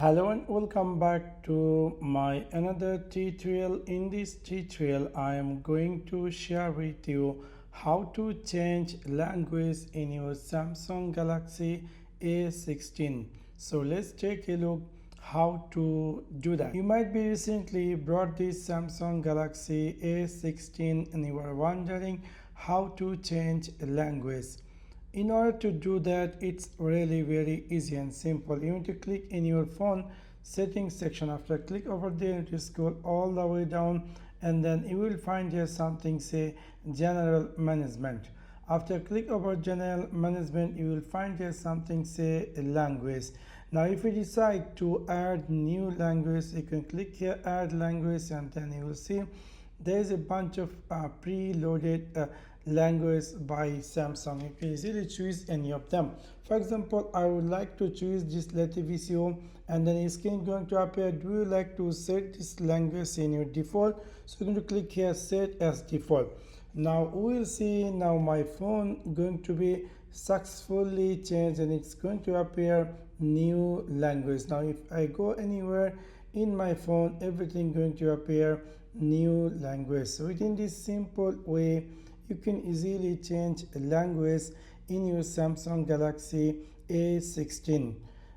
Hello and welcome back to my another tutorial. In this tutorial I am going to share with you how to change language in your Samsung Galaxy A16. So let's take a look how to do that. You might be recently brought this Samsung Galaxy A16 and you are wondering how to change language. In order to do that, it's really very easy and simple. You need to click in your phone settings section. After click over there, you scroll all the way down and then you will find here something say general management. After click over general management, you will find here something say language. Now if you decide to add new language, you can click here add language and then you will see there is a bunch of preloaded language by Samsung. You can easily choose any of them. For example, I would like to choose this Lativicio and then it's going to appear, do you like to set this language in your default? So you're going to click here set as default. Now we will see now my phone going to be successfully changed and it's going to appear new language. Now if I go anywhere in my phone, everything going to appear new language. So within this simple way you can easily change language in your Samsung Galaxy A16.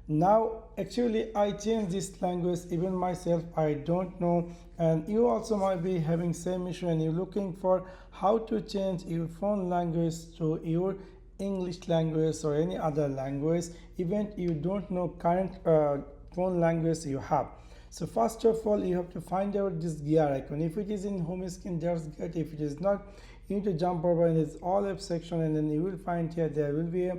Now actually I changed this language even myself, I don't know, and you also might be having same issue and you're looking for how to change your phone language to your English language or any other language even you don't know current phone language you have. So first of all you have to find out this gear icon. If it is in home screen, there's good. If it is not, you need to jump over in this all app section and then you will find here there will be a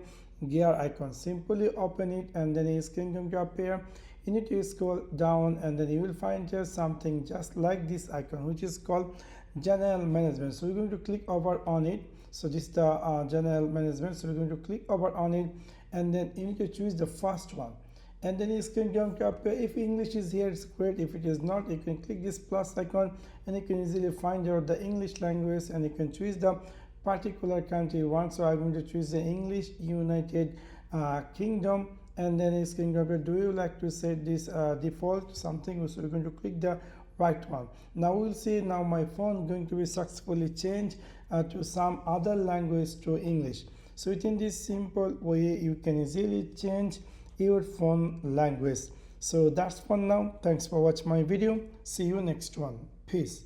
gear icon. Simply open it and then it's going to appear. You need to scroll down and then you will find here something just like this icon which is called general management. So we're going to click over on it. So this is the general management. So we're going to click over on it and then you need to choose the first one. And then it's going to appear. If English is here, it's great. If it is not, you can click this plus icon and you can easily find out the English language and you can choose the particular country you want. So I'm going to choose the English United Kingdom and then it's going to appear, do you like to set this default something? So we're going to click the right one. Now we'll see now my phone going to be successfully changed to some other language to English. So within this simple way you can easily change your phone language. So that's for now. Thanks for watching my video. See you next one. Peace.